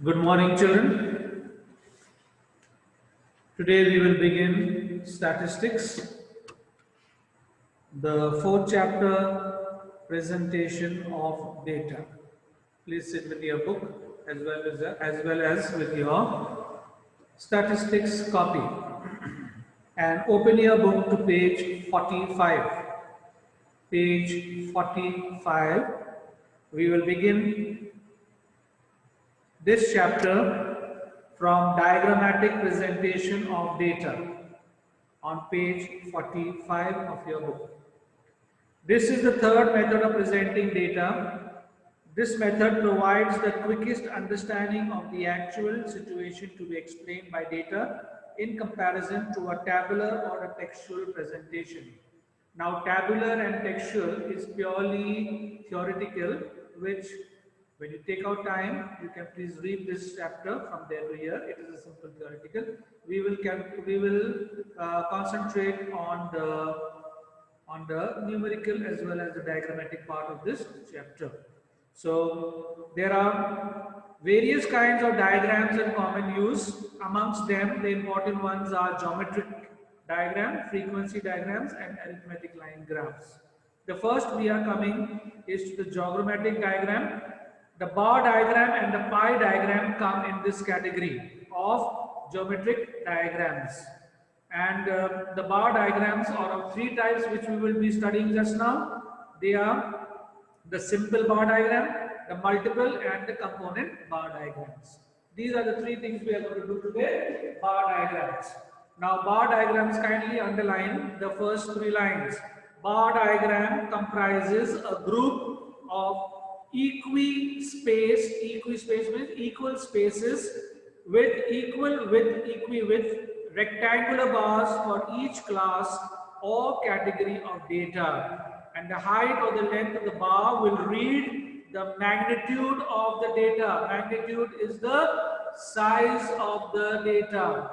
Good morning, children. Today we will begin statistics, the fourth chapter, presentation of data. Please sit with your book as well as with your statistics copy and open your book to page 45. Page 45. We will begin this chapter from diagrammatic presentation of data on page 45 of your book. This is the third method of presenting data. This method provides the quickest understanding of the actual situation to be explained by data in comparison to a tabular or a textual presentation. Now, tabular and textual is purely theoretical, which when you take out time, you can please read this chapter from there to here. It is a simple theoretical. We will concentrate on the numerical as well as the diagrammatic part of this chapter. So there are various kinds of diagrams in common use. Amongst them, the important ones are geometric diagram, frequency diagrams, and arithmetic line graphs. The first we are coming is to the geogrammatic diagram. The bar diagram and the pie diagram come in this category of geometric diagrams. And the bar diagrams are of three types which we will be studying just now. They are the simple bar diagram, the multiple and the component bar diagrams. These are the three things we are going to do today, bar diagrams. Now bar diagrams, kindly underline the first three lines. Bar diagram comprises a group of equi-space means equal spaces with equal width, equi-width rectangular bars for each class or category of data, and the height or the length of the bar will read the magnitude of the data. Magnitude is the size of the data.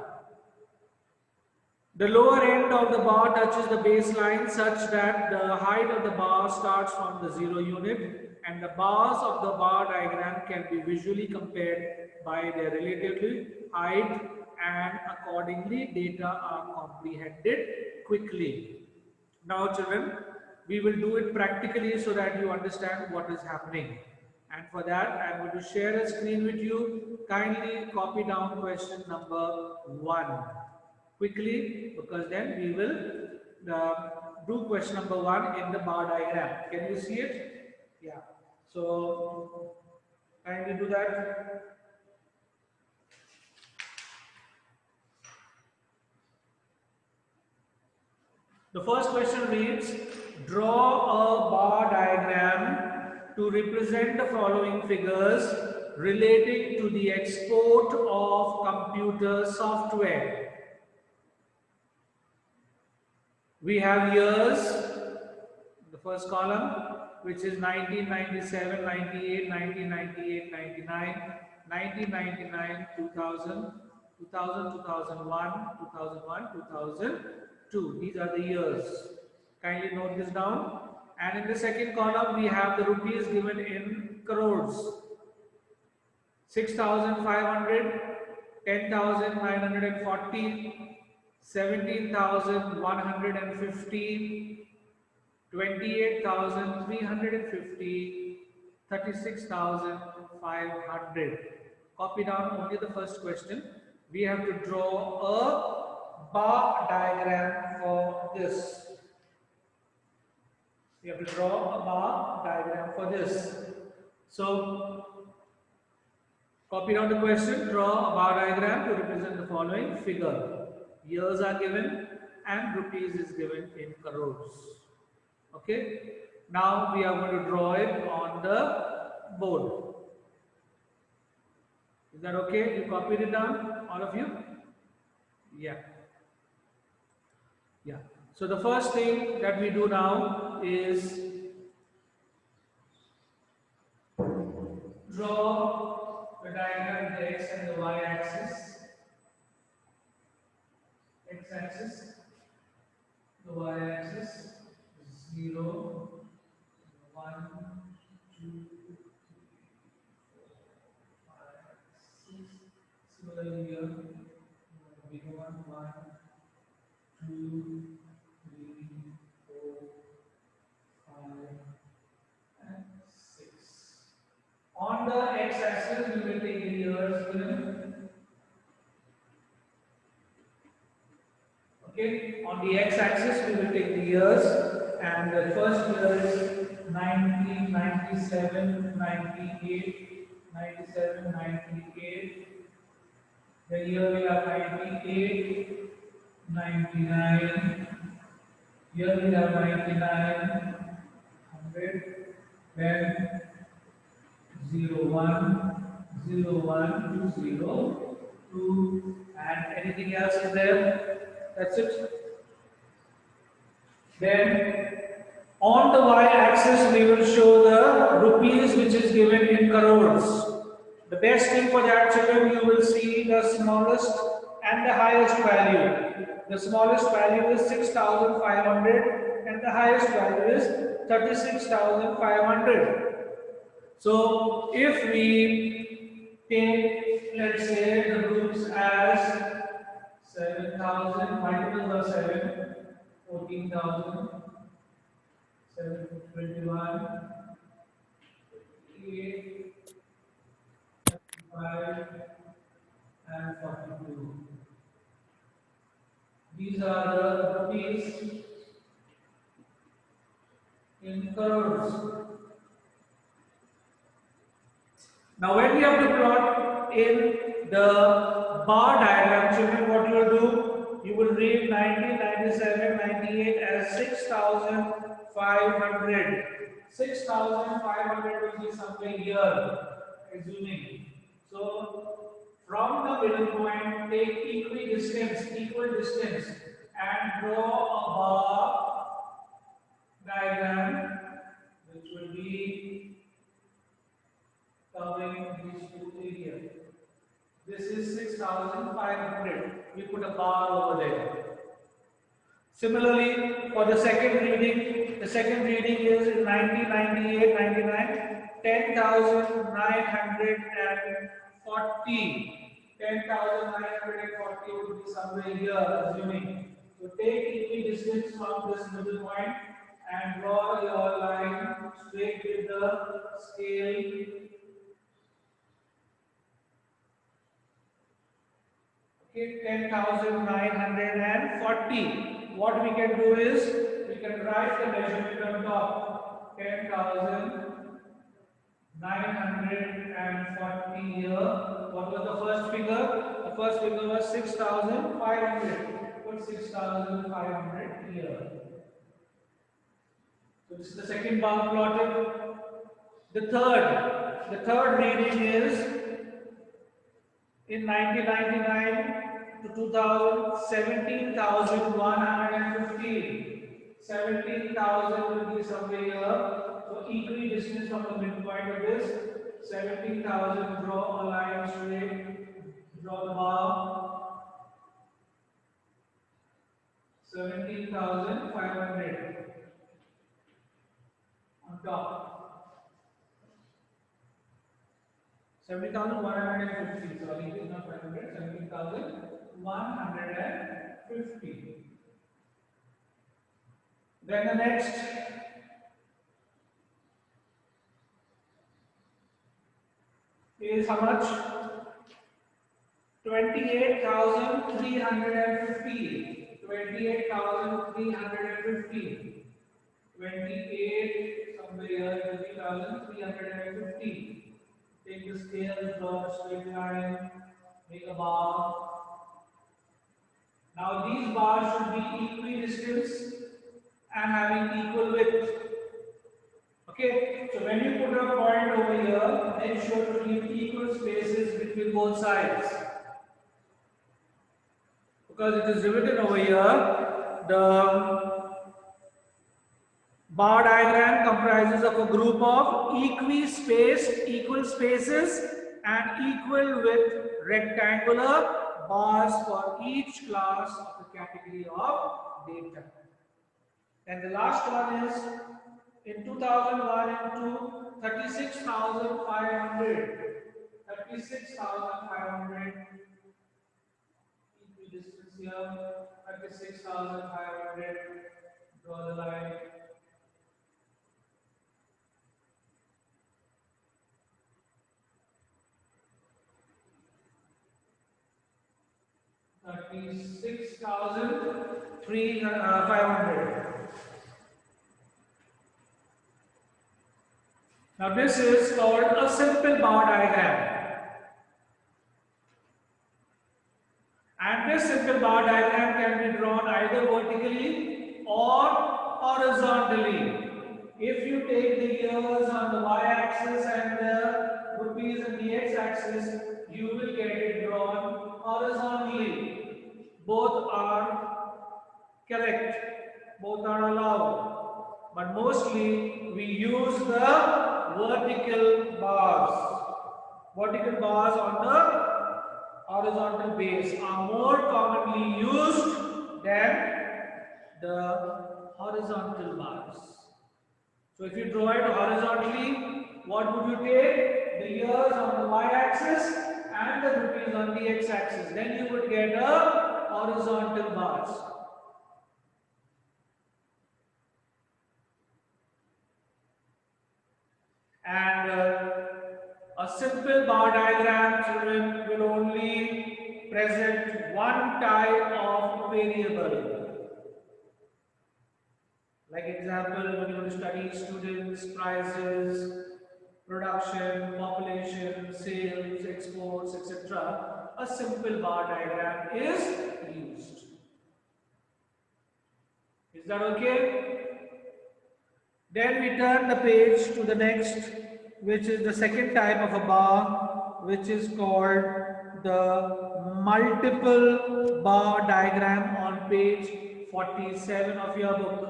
The lower end of the bar touches the baseline such that the height of the bar starts from the 0 unit, and the bars of the bar diagram can be visually compared by their relative height, and accordingly data are comprehended quickly. Now children, we will do it practically so that you understand what is happening. And for that, I am going to share a screen with you. Kindly copy down question number 1 quickly, because then we will do question number 1 in the bar diagram. Can you see it? Yeah. So kindly do that. The first question reads, draw a bar diagram to represent the following figures relating to the export of computer software. We have years, the first column, which is 1997, 98, 1998, 99, 1999, 2000, 2000, 2001, 2001, 2002. These are the years. Kindly note this down. And in the second column, we have the rupees given in crores. 6,500, 10,940, 17,150, 28,350, 36,500. Copy down only the first question. We have to draw a bar diagram for this. We have to draw a bar diagram for this. So, copy down the question, draw a bar diagram to represent the following figure. Years are given and rupees is given in crores. Okay. Now we are going to draw it on the board. Is that okay? You copied it down, all of you? Yeah. Yeah. So the first thing that we do now is draw the diagram, the x and the y axis. X axis, the y axis, 0, 1, 2, 3, 4, 5, 2, 3, 4, 5, and 6. On the x-axis, we will take the years given. Okay, on the x-axis, we will take the years, and the first year is 90, 97, 98, 97, 98. The year we have 98, 99. Here we have 99, 100, then 0, 1, 0, 1, 0, 2, and anything else is there? That's it. Then on the y-axis we will show the rupees which is given in crores. The best thing for that, children, you will see the smallest and the highest value. The smallest value is 6,500 and the highest value is 36,500. So if we take, let's say, the groups as 7,000, multiples of 7, 14,000, 721, 58, 35, and 42. These are the rupees in crores. Now, when we have to plot in the bar diagram, children, what you will do? You will read 90, 97, 98 as 6,500. 6,500 will be somewhere here, assuming. So, from the middle point, take equal distance, and draw a bar diagram which will be covering these two areas. This is 6,500. We put a bar over there. Similarly, for the second reading is 90, 98, 99, 10,940. 10,940 would be somewhere here, assuming. So take equidistance from this middle point and draw your line straight with the scale. Okay, 10,940. What we can do is we can write the measurement on top. 10,940 here. What was the first figure? The first figure was 6,500. Put 6,500 here. So this is the second bar plotted. The third reading is in 1999 to 2000, 17,115. 17,000 will be somewhere here. So equidistant from the midpoint of this. 17,000, draw a line straight, draw the bar. 17,500 on top. 17,150. Sorry, it is not 500. 17,150. Then the next is how much? 28,350. 28,350. 28 somewhere here, 20,350. Take the scale, draw a straight line, make a bar. Now these bars should be equidistant and having equal width. Okay, so when you put a point over here, make sure to leave equal spaces between both sides. Because it is written over here, the bar diagram comprises of a group of equal spaces and equal width rectangular bars for each class of the category of data. And the last one is in 2001 and 2, 36,500. 36,500 equidistant here 36,500. Draw the line. 36,500. Now this is called a simple bar diagram. And this simple bar diagram can be drawn either vertically or horizontally. If you take the years on the y-axis and the rupees on the x-axis, you will get it drawn horizontally. Both are correct, both are allowed, but mostly we use the vertical bars. Vertical bars on the horizontal base are more commonly used than the horizontal bars. So if you draw it horizontally, what would you take? The years on the y-axis and the rupees on the x-axis. Then you would get a horizontal bars. And a simple bar diagram, children, will only present one type of variable. Like example, when you want to study students, prices, production, population, sales, exports, etc., a simple bar diagram is used. Is that okay? Then we turn the page to the next, which is the second type of a bar, which is called the multiple bar diagram on page 47 of your book.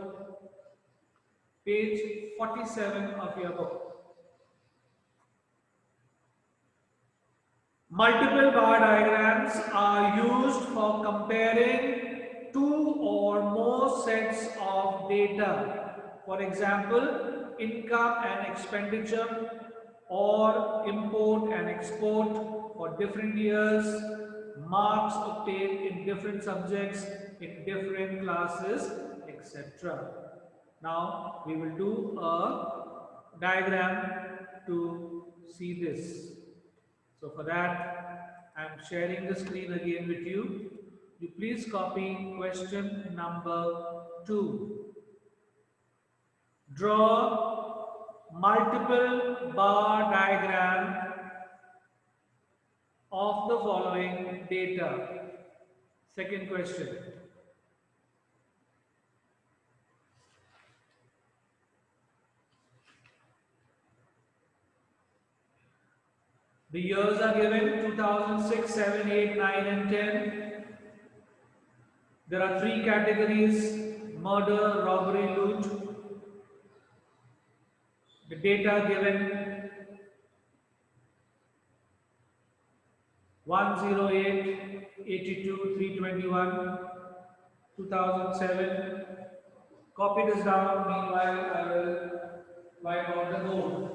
Page 47 of your book. Multiple bar diagrams are used for comparing two or more sets of data. For example, income and expenditure, or import and export for different years, marks obtained in different subjects, in different classes, etc. Now we will do a diagram to see this. So for that, I am sharing the screen again with you. You please copy question number 2. Draw multiple bar diagram of the following data. Second question. The years are given 2006, 7, 8, 9 and 10. There are 3 categories: murder, robbery, loot. The data given 108, 82, 321, 2007. Copy this down. Meanwhile, I will wipe out the board.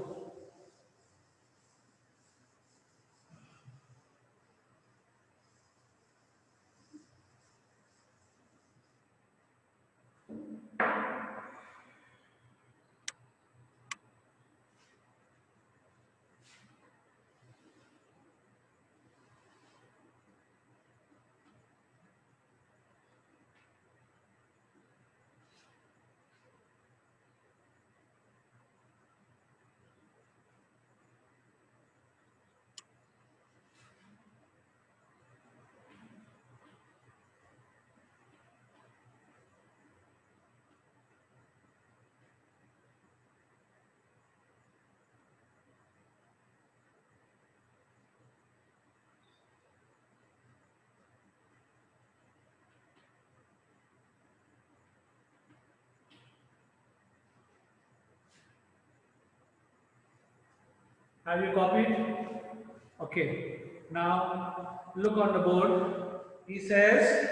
Have you copied? Okay. Now look on the board. He says,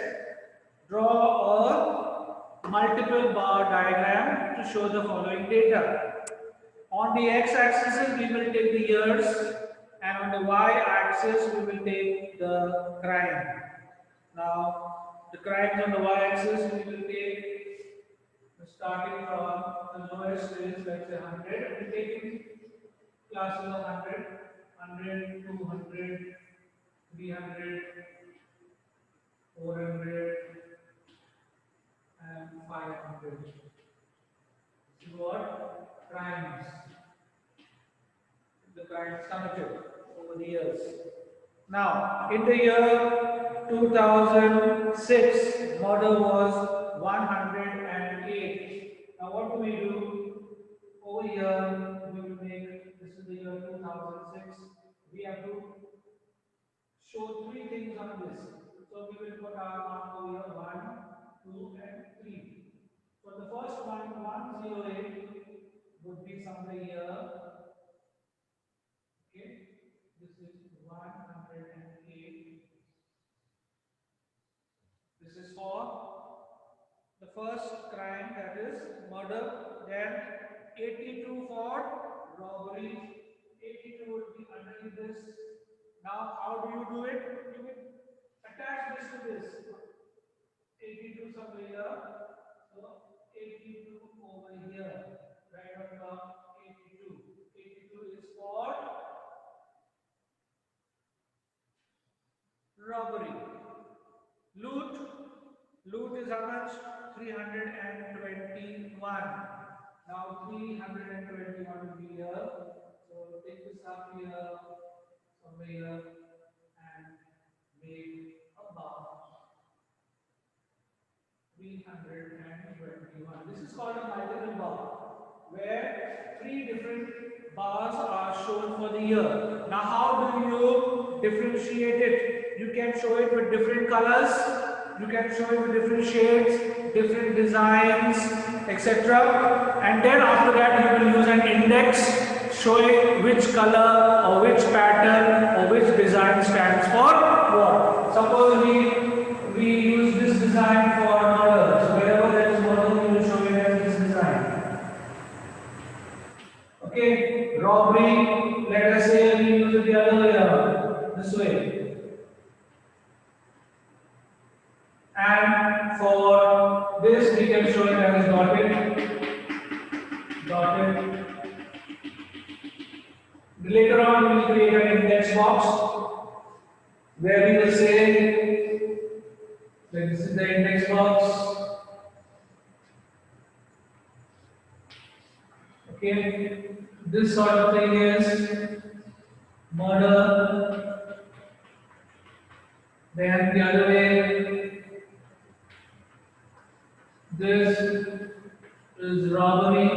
draw a multiple bar diagram to show the following data. On the x-axis, we will take the years, and on the y-axis, we will take the crime. Now, the crimes on the y-axis, we will take starting from the lowest is, let's say 100. We take classes of 100, 100, 200, 300, 400, and 500. This is what crimes, the crimes committed over the years. Now, in the year 2006, murder was 108. Now, what do we do? Over here, we will make, this is the year 2006, we have to show three things on this. So, we will put our mark over here 1, 2, and 3. So, the first one, 108, would be somewhere here. Okay, this is 108. This is for the first crime, that is murder. Then 82 for robbery. 82 will be underneath this. Now, how do you do it? You will attach this to this. 82 somewhere here. So 82 over here. Right on top, 82. 82 is for robbery. Loot. Loot is how much? 321. Now 321 will be here. So take this up here, somewhere here, and make a bar. 321. This is called a multiple bar, where three different bars are shown for the year. Now, how do you differentiate it? You can show it with different colors, you can show it with different shades, different designs, etc. And then after that, you will use an index showing which color or which pattern or which design stands for what. Suppose we use this design for murder. So wherever there is murder, we will show it as this design. Okay, robbery, let us say we use it the other way around, this way. And for this, we can show it as dotted. Dotted. Later on, we will create an index box where we will say that this is the index box. Okay, this sort of thing is murder. Then the other way, this is robbery,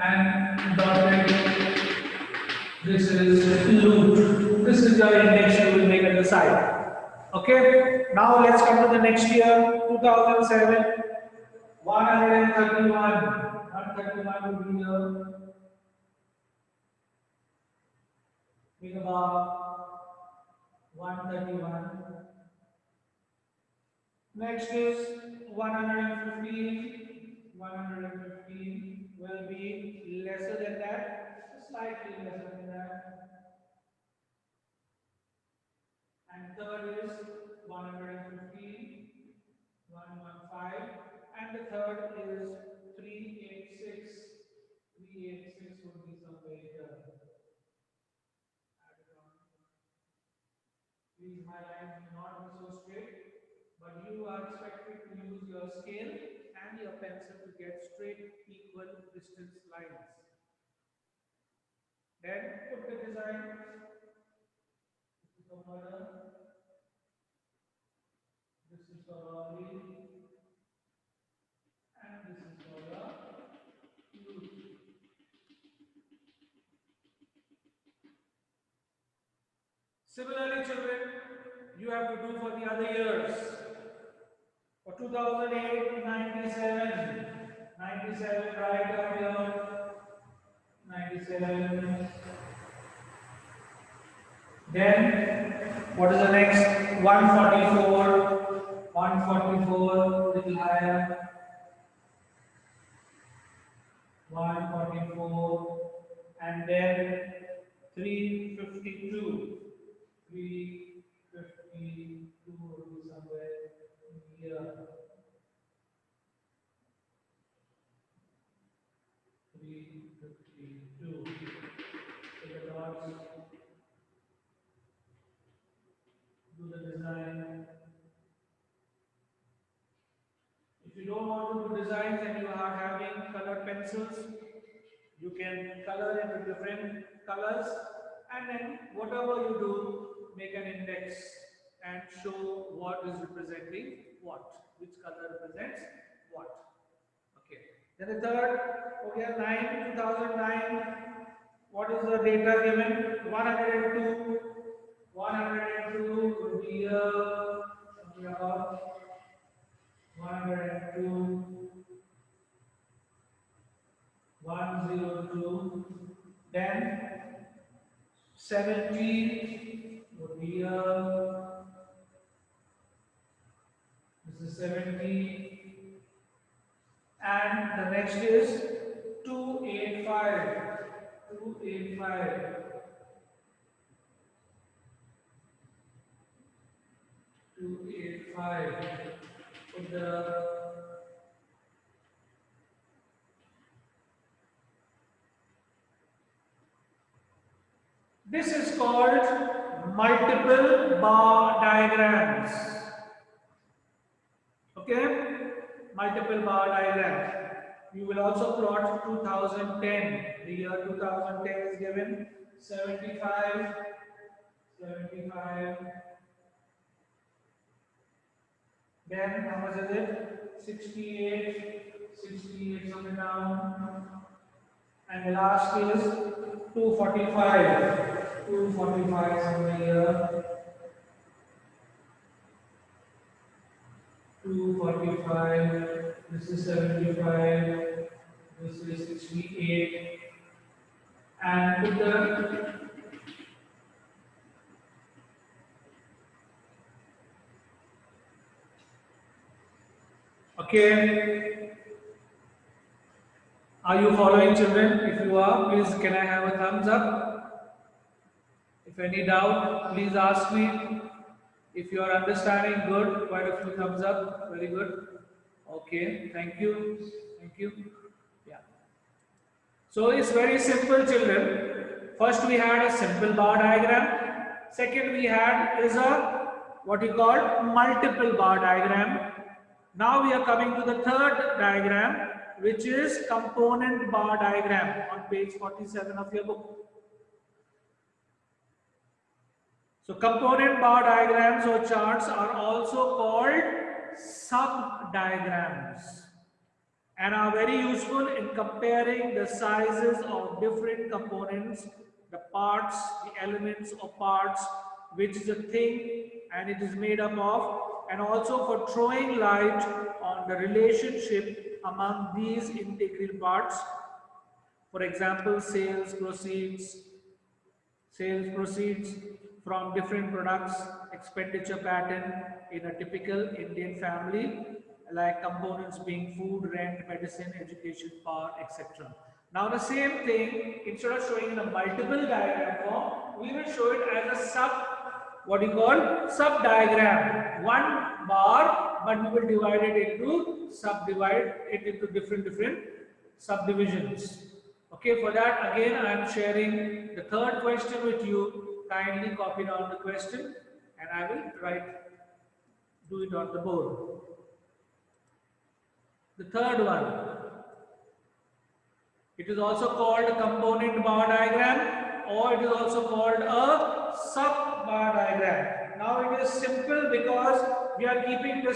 and dotted, this is loot. This is your index you will make at the side. Okay, now let's come to the next year, 2007. 131. 131 will be here. Think about 131. Next is 115. 115 will be lesser than that, slightly lesser than that. And third is 115, 115, and the third is 386. 386 would be somewhere here. Please, my lines may not be so straight, but you are expected to use your scale and your pencil to get straight, equal distance lines. Then put the design. This is the murder. This is the robbery. And this is for the loot. Similarly, children, you have to do for the other years. For 2008, 97. 97, right up here. 97. Then, what is the next? 144. 144, little higher. 144. And then 352. 352. 52 would be somewhere here. 352. So the dots, do the design. If you don't want to do designs and you are having colored pencils, you can color into different colors, and then whatever you do, make an index and show what is representing what, which color represents what. Okay. Then the third, okay, 9, 2009. What is the data given? 102. 102 would be something about 102. 102, then 70 would be this is 70, and the next is 285. 285. 285. Put the this is called multiple bar diagrams. Okay? Multiple bar diagram. You will also plot 2010. The year 2010 is given 75. 75. Then how much is it? 68. 68 something down. And the last is 245. 245 somewhere here. 245. This is 75. This is 68. And put the okay. Are you following, children? If you are, please can I have a thumbs up? If any doubt, please ask me. If you are understanding, good. Quite a few thumbs up. Very good. Okay. Thank you. Thank you. Yeah. So it's very simple, children. First we had a simple bar diagram. Second we had is a what you call multiple bar diagram. Now we are coming to the third diagram, which is component bar diagram on page 47 of your book. So component bar diagrams or charts are also called sub-diagrams and are very useful in comparing the sizes of different components, the parts, the elements or parts, which is a thing and it is made up of, and also for throwing light on the relationship among these integral parts. For example, sales proceeds from different products, expenditure pattern in a typical Indian family, like components being food, rent, medicine, education, power, etc. Now the same thing, instead of showing in a multiple diagram form, we will show it as a sub-diagram. One bar, but we will divide it into different subdivisions. Okay, for that again I am sharing the third question with you. Kindly copy down the question and I will do it on the board. The third one, it is also called a component bar diagram, or it is also called a sub bar diagram. Now it is simple because we are keeping the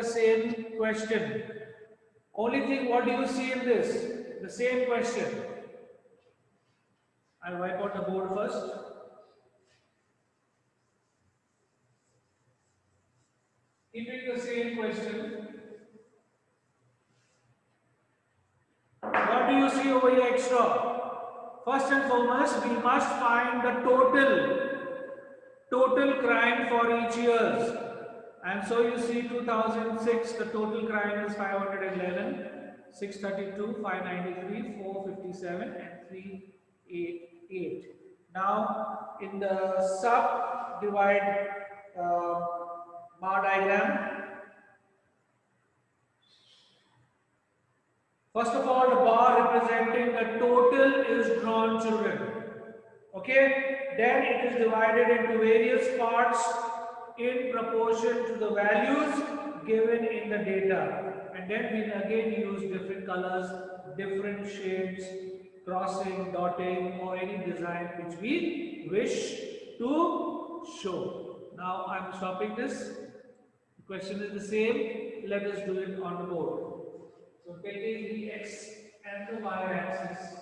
same question. Only thing, what do you see in this? The same question. I'll wipe out the board first. Keeping the same question. What do you see over here extra? First and foremost, we must find the total crime for each year. And so you see 2006, the total crime is 511, 632, 593, 457 and 388. Now, in the subdivide uh, bar diagram, first of all, the bar representing the total is drawn, children. Okay, then it is divided into various parts in proportion to the values given in the data, and then we again use different colors, different shades, crossing, dotting, or any design which we wish to show. Now I'm stopping this. The question is the same. Let us do it on the board. So taking the x and the y axis.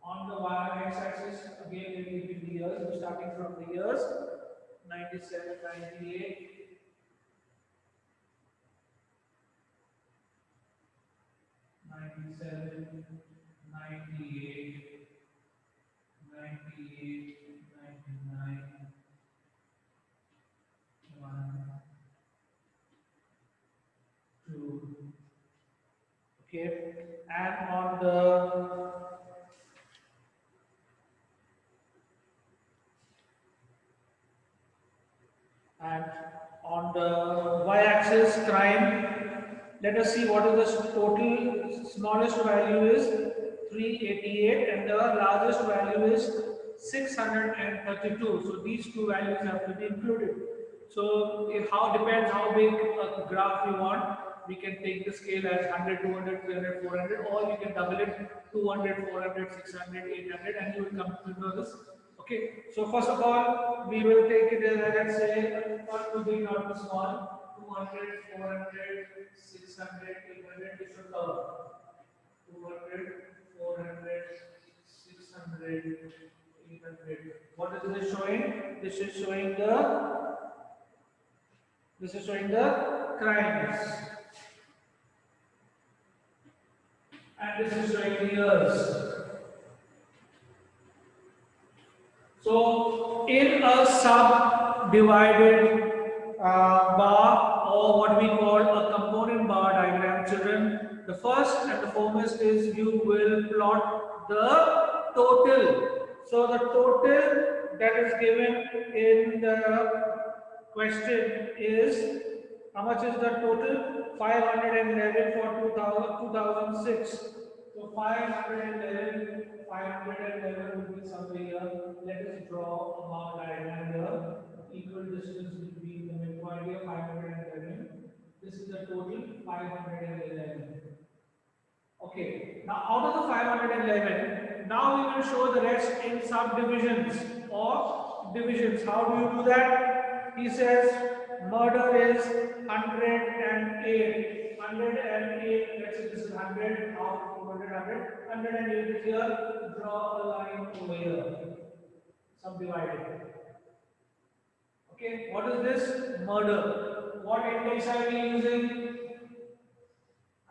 On the y-axis, again we will give the years, starting from the years 97, 98, 97, 98, 98, 99, 1, 2, okay, and on the y-axis crime, let us see what is the total. Smallest value is 388 and the largest value is 632. So these two values have to be included. So it how depends how big a graph we want. We can take the scale as 100, 200, 300, 400, or you can double it 200, 400, 600, 800, and you will come to know this. Okay, so first of all, we will take it as, let's say, not too big, not too small, 200, 400, 600, 800, it should cover. 200, 400, 600, 800. What is this showing? This is showing the crimes. And this is showing the years. So, in a subdivided bar, or what we call a component bar diagram, children, the first and the foremost is you will plot the total. So, the total that is given in the question is, how much is the total? 511 for 2006. So 511 will be somewhere here. Let us draw a bar diagram here. Equal distance between the midpoint here, 511. This is the total, 511. Okay, now out of the 511, now we will show the rest in subdivisions or divisions. How do you do that? He says murder is 108. 108, let's say this is 100, how 200, 108 is here. Draw a line over here. Subdivided. Okay, what is this? Murder. What index are we using?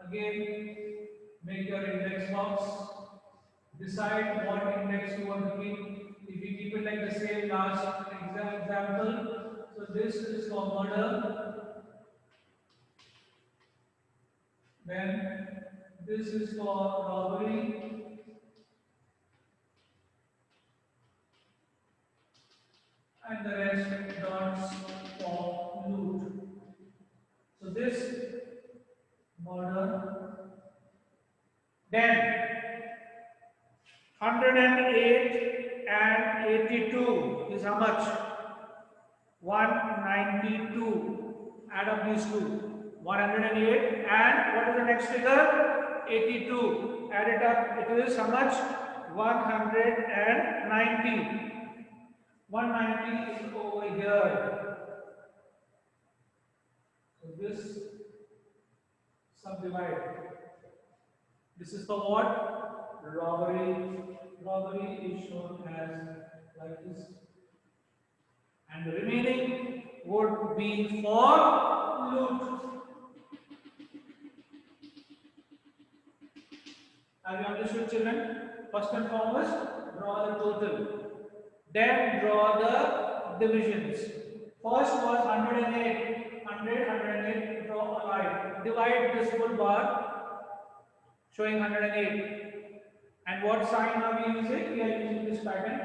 Again, make your index box. Decide what index you want to keep. If you keep it like the same last example, so this is for murder. Then this is for robbery. And the rest dots for loot. So this murder. Then 108 and 82 is how much? 192. Add up these two. 108 and what is the next figure? 82. Add it up. It is how much? 190. 190 is over here. So this subdivide. This is for what? Robbery. Robbery is shown as like this. And the remaining would be for loot. Have you understood, children? First and foremost, draw the total. Then draw the divisions. First was 108. 100, 108, draw a line. Divide this full bar showing 108. And what sign are we using? We are using this pattern.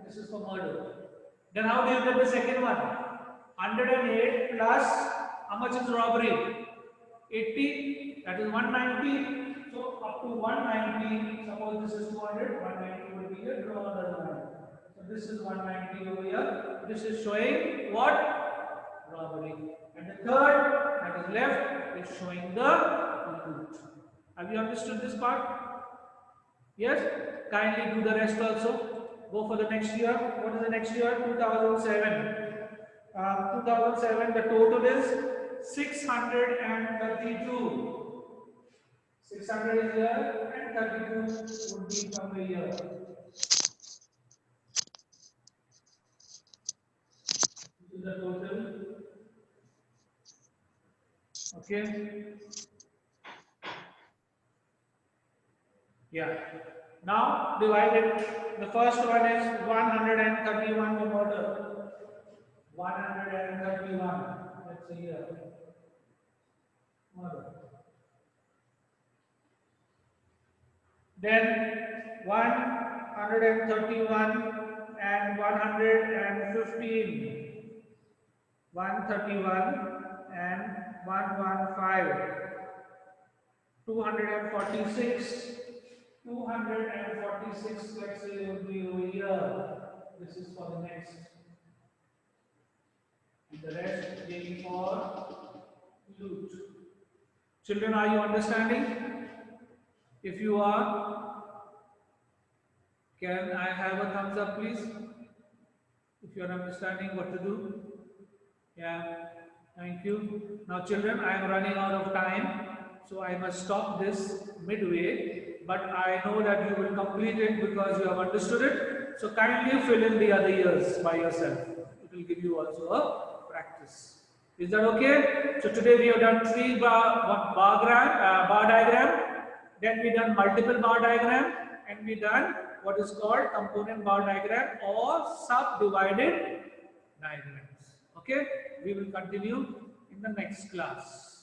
This is for murder. Then how do you get the second one? 108 plus how much is robbery? 80, that is 190. So up to 190, suppose this is 200, 190 will be here, draw another line. So this is 190 over here. This is showing what? Robbery. And the third that is left is showing the loot. Have you understood this part? Yes? Kindly do the rest also. Go for the next year. What is the next year? 2007. 2007, the total is 632. 600 is here and 32 would be from the year. This is the total. Okay. Yeah. Now divide it. The first one is 131 the murder. 131. Let's see here. Murder. Then 131 and 115. 131 and 115. 246. 246, let's say, would be over here. This is for the next. And the rest being for loot. Children, are you understanding? If you are, can I have a thumbs up, please? If you are understanding what to do. Yeah, thank you. Now, children, I am running out of time, so I must stop this midway. But I know that you will complete it because you have understood it. So kindly fill in the other years by yourself. It will give you also a practice. Is that okay? So today we have done three bar diagram. Then we done multiple bar diagram, and we done what is called component bar diagram or subdivided diagrams. Okay? We will continue in the next class.